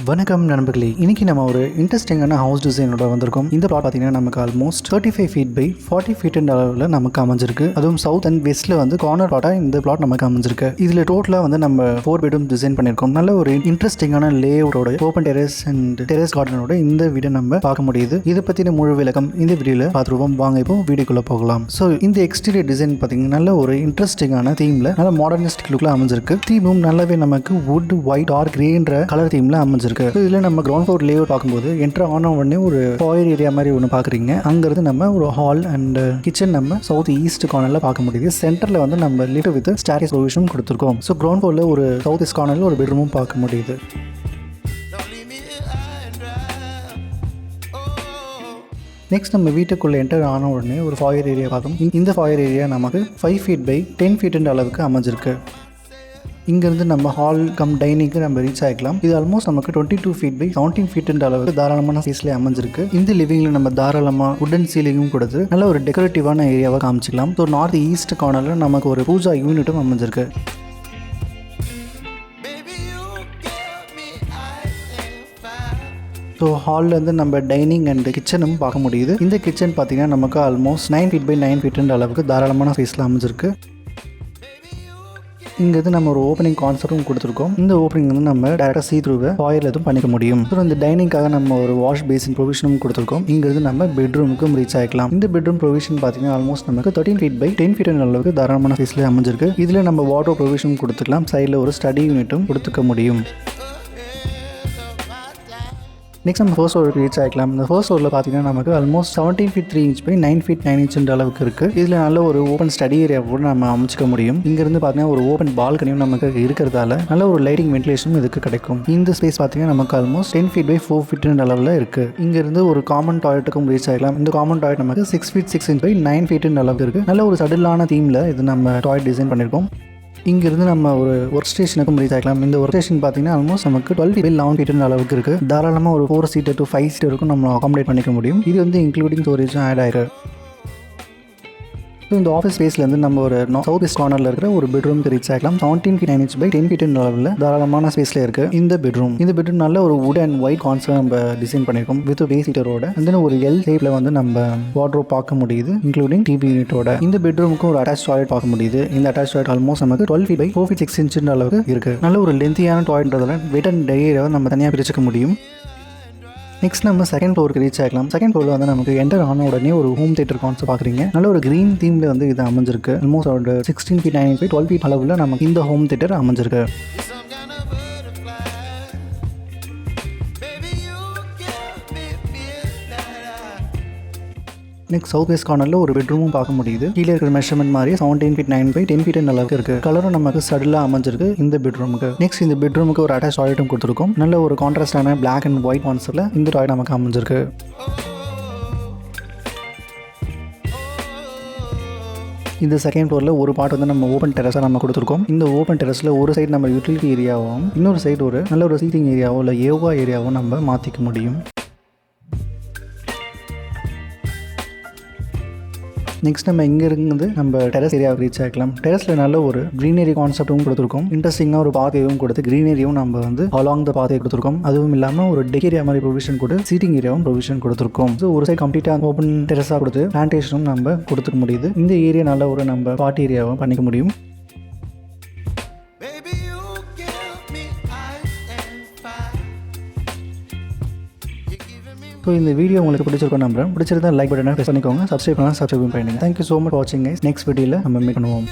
வணக்கம் நண்பர்களே, இன்னைக்கு நம்ம ஒரு இன்ட்ரெஸ்டிங்கான ஹவுஸ் டிசைனோட வந்திருக்கோம். இந்த பிளாட் பார்த்தீங்கன்னா நமக்கு ஆல்மோஸ்ட் 35 feet by 40 feet அளவில் நமக்கு அமைஞ்சிருக்கு. அதுவும் சவுத் அண்ட் வெஸ்ட்ல வந்து கார்னர் பிளாட்டாக இந்த பிளாட் நமக்கு அமைஞ்சிருக்கு. இதில் டோட்டலாக வந்து நம்ம 4 bedroom டிசைன் பண்ணியிருக்கோம். நல்ல ஒரு இன்ட்ரெஸ்டிங்கான லேஅவுட்டோட ஓப்பன் டெரஸ் அண்ட் டெரஸ் கார்டனோட இந்த வீடியோ நம்ம பார்க்க முடியுது. இதை பற்றின முழு விளக்கம் இந்த வீடியோவில் பார்த்துருவோம். வாங்க இப்போ வீடியோக்குள்ளே போகலாம். ஸோ இந்த எக்ஸ்டீரியர் டிசைன் பார்த்தீங்கன்னா நல்ல ஒரு இன்ட்ரெஸ்டிங்கான தீமில் நல்ல மாடர்னிஸ்டிக் லுக்கில் அமைஞ்சிருக்கு. தீமும் நல்லாவே நமக்கு வுட் ஒயிட் டார்க் கிரேன்ற கலர் தீமில் அமைஞ்சிருக்கு. இதுல நம்ம கிரவுண்ட் ஃப்ளோர் லேஅவுட் பார்க்கும்போது என்டர் ஆன உடனே ஒரு ஃபாயர் ஏரியா மாதிரி ஒன்று பார்க்குறீங்க. அங்கிருந்து நம்ம ஒரு ஹால் அண்ட் கிச்சன் நம்ம சவுத் ஈஸ்ட் கார்னர்ல பார்க்க முடியுது. சென்டர்ல வந்து நம்ம லிஃப்ட் வித் ஸ்டேர்கேஸ் ப்ரொவிஷனும் கொடுத்துருக்கோம். ஸோ கிரவுண்ட் ஃப்ளோர்ல ஒரு சவுத் ஈஸ்ட் கார்னர்ல ஒரு பெட்ரூமும் பார்க்க முடியுது. நெக்ஸ்ட் நம்ம வீட்டுக்குள்ளே என்டர் ஆன உடனே ஒரு ஃபாயர் ஏரியா பார்க்கும். இந்த ஃபாயர் ஏரியா நமக்கு 5 feet by 10 feet அளவுக்கு அமைஞ்சிருக்கு. இங்கேருந்து நம்ம ஹால் கம் டைனிங்க்கு நம்ம ரீச் ஆகிக்கலாம். இது ஆல்மோஸ்ட் நமக்கு 22 feet by 17 feet அளவுக்கு தாராளமான ஸ்பேஸ்லேயே அமைஞ்சிருக்கு. இந்த லிவிங்கில் நம்ம தாராளமாக வுடன் சீலிங்கும் கொடுத்து நல்ல ஒரு டெக்கரேட்டிவான ஏரியாவை காமிச்சிக்கலாம். ஸோ நார்த் ஈஸ்ட் கார்னரில் நமக்கு ஒரு பூஜா யூனிட்டும் அமைஞ்சிருக்கு. ஸோ ஹால்லேருந்து நம்ம டைனிங் அண்ட் கிச்சனும் பார்க்க முடியுது. இந்த கிச்சன் பார்த்தீங்கன்னா நமக்கு ஆல்மோஸ்ட் 9 feet by 9 feet அளவுக்கு தாராளமான ஸ்பேஸில் அமைஞ்சிருக்கு. இங்கேருந்து நம்ம ஒரு ஓப்பனிங் கான்செப்டும் கொடுத்துருக்கோம். இந்த ஓப்பனிங் வந்து நம்ம டேரெக்டாக சீ த்ரூவை ஃபாயரில் எதுவும் பண்ணிக்க முடியும். ஸோ இந்த டைனிங்காக நம்ம ஒரு வாஷ் பேசின் ப்ரொவிஷனும் கொடுத்துருக்கோம். இங்கேருந்து நம்ம பெட்ரூமுக்கும் ரீச் ஆகிக்கலாம். இந்த பெட்ரூம் ப்ரொவிஷன் பார்த்தீங்கன்னா ஆல்மோஸ்ட் நமக்கு 13 feet by 10 feet அளவுக்கு தாராளமான சைஸில் அமைஞ்சிருக்கு. இதில் நம்ம வாட்டர் ப்ரொவிஷனும் கொடுத்துக்கலாம். சைடில் ஒரு ஸ்டடி யூனிட்டும் கொடுத்துக்க முடியும். நெக்ஸ்ட் நம்ம ஃபர்ஸ்ட் ஃப்ளோருக்கு ரீச் ஆகிக்கலாம். இந்த ஃபர்ஸ்ட் ஃப்ளோரில் பார்த்தீங்கன்னா நமக்கு almost 17 feet 3 inch by 9 feet 9 inch அளவுக்கு இருக்குது. இதில் நல்ல ஒரு ஓப்பன் ஸ்டடி ஏரியா கூட நம்ம அமைச்சிக்க முடியும். இங்கேருந்து பார்த்தீங்கன்னா ஒரு ஓப்பன் பால்கனியும் நமக்கு இருக்கிறதால நல்ல ஒரு லைட்டிங் வென்டிலேஷனும் இதுக்கு கிடைக்கும். இந்த ஸ்பேஸ் பார்த்தீங்கன்னா நமக்கு ஆல்மோஸ்ட் 10 feet by 4 feet அளவில் இருக்குது. இங்கேருந்து ஒரு காமன் டாய்லெட்டுக்கும் ரீச் ஆகிக்கலாம். இந்த காமன் டாய்லெட் நமக்கு 6 feet 6 inch by 9 feet அளவுக்கு இருக்குது. நல்ல ஒரு சடிலான தீமில் இது நம்ம டாய்லெட் டிசைன் பண்ணியிருக்கோம். இங்கிருந்து நம்ம ஒரு ஒர்க் ஸ்டேஷனுக்கும் ரீச் ஆகிக்கலாம். இந்த ஒர்க் ஸ்டேஷன் பார்த்தீங்கன்னா ஆல்மோஸ்ட் நமக்கு 12 feet by 11 feet அளவுக்கு இருக்குது. தாராளமாக ஒரு 4 seater to 5 seater இருக்கும் நம்ம அகாமடேட் பண்ணிக்க முடியும். இது வந்து இன்க்ளூடிங் ஸ்டோரேஜும் ஆட் ஆகிருக்கு. இந்த ஆஃபீஸ் ஸ்பேஸ்லேருந்து நம்ம ஒரு சவுத் ஈஸ்ட் கார்னரில் இருக்கிற ஒரு பெட்ரூம்க்கு ரீச் ஆகலாம். 17 feet 9 inch by 10 feet அளவில் தாராளமான ஸ்பேஸில் இருக்குது இந்த பெட்ரூம். இந்த பெட்ரூம் நல்ல ஒரு வுட் அண்ட் ஒயிட் கான்செப்ட் நம்ம டிசைன் பண்ணியிருக்கோம் வித் பேசிட்டரோட. அந்த ஒரு எல் ஷேப்பில் வந்து நம்ம வார்ட்ரோப் பார்க்க முடியுது இன்க்ளூடிங் டிவி யூனிட்டோட. இந்த பெட்ரூமுக்கும் ஒரு அட்டாச் டாய்லெட் பார்க்க முடியுது. இந்த அட்டாச் டாய்லெட் ஆல்மோஸ்ட் நமக்கு 12 feet by 4 feet 6 inch அளவுக்கு இருக்குது. நல்ல ஒரு லென்த்தியான டாய்லெட்ன்றதால வெட் அண்ட் ட்ரையை நம்ம தனியாக பிரிச்சுக்க முடியும். நெக்ஸ்ட் நம்ம செகண்ட் ஃப்ளோருக்கு ரீச் ஆகலாம். செகண்ட் ஃப்ளோரில் வந்து நமக்கு என்டர் ஆன உடனே ஒரு ஹோம் தியேட்டர் கான்செப்ட் பார்க்குறீங்க. நல்ல ஒரு க்ரீன் தீமில் வந்து இது அமைஞ்சிருக்கு. ஆல்மோஸ்ட் ஒரு 16 feet 9 feet 12 feet அளவில் நமக்கு இந்த ஹோம் தியேட்டர் அமைஞ்சிருக்கு. நெக்ஸ்ட் சவுத் வெஸ்ட் கார்னரில் ஒரு பெட்ரூமும் பார்க்க முடியுது. கீழே இருக்கிற மெஷர்மெண்ட் மாதிரி 17 feet 9 by 10 feet அளவுக்கு இருக்குது. கலரும் நமக்கு சடலாக அமைஞ்சிருக்கு இந்த பெட்ரூமுக்கு. நெக்ஸ்ட் இந்த பெட்ரூமுக்கு ஒரு அட்டாச் டாய்லெட்டும் கொடுத்துருக்கோம். நல்ல ஒரு கான்ட்ராஸ்டான பிளாக் அண்ட் ஒயிட் கான்செப்டில் இந்த டாய்லெட் நமக்கு அமைஞ்சிருக்கு. இந்த செகண்ட் ஃப்ளோரில் ஒரு பார்ட் வந்து நம்ம ஓப்பன் டெரஸாக நம்ம கொடுத்துருக்கோம். இந்த ஓப்பன் டெரஸில் ஒரு சைடு நம்ம யூட்டிலிட்டி ஏரியாவும் இன்னொரு சைடு ஒரு நல்ல ஒரு சீட்டிங் ஏரியாவோ இல்லை யோகா ஏரியாவோ நம்ம மாற்றிக்க முடியும். நெக்ஸ்ட் நம்ம இங்கே இருந்து நம்ம டெரஸ் ஏரியாவுக்கு ரீச் ஆகிக்கலாம். டெரஸில் நல்ல ஒரு க்ரீனரி கான்செப்டும் கொடுத்துருக்கோம். இன்ட்ரெஸ்டிங்காக ஒரு பாதையும் கொடுத்து க்ரீனரியும் நம்ம வந்து அலாங் த பாதையை கொடுத்துருக்கோம். அதுவும் இல்லாமல் ஒரு டெக் ஏரியா மாதிரி ப்ரொவிஷன் கொடுத்து சீட்டிங் ஏரியாவும் ப்ரொவிஷன் கொடுத்துருக்கோம். ஸோ ஒரு சைடு கம்ப்ளீட்டாக ஓப்பன் டெரஸாக கொடுத்து பிளான்டேஷனும் நம்ம கொடுத்துக்க முடியுது. இந்த ஏரியா நல்ல ஒரு நம்ம பார்ட்டி ஏரியாவும் பண்ணிக்க முடியும். ஸோ இந்த வீடியோ உங்களுக்கு பிடிச்சிருக்கோம் நம்புறேன். பிடிச்சிருந்தா லைக் பட்டனை ப்ரெஸ் பண்ணிக்கோங்க. சப்ஸ்கிரைப் பண்ணலாம், சப்ஸ்கிரைப் பண்ணிடுங்க. தேங்க்யூ ஸோ மச் வாட்சிங் கைஸ். நெக்ஸ்ட் வீடியோவில் நம்ம மீட் பண்ணுவோம்.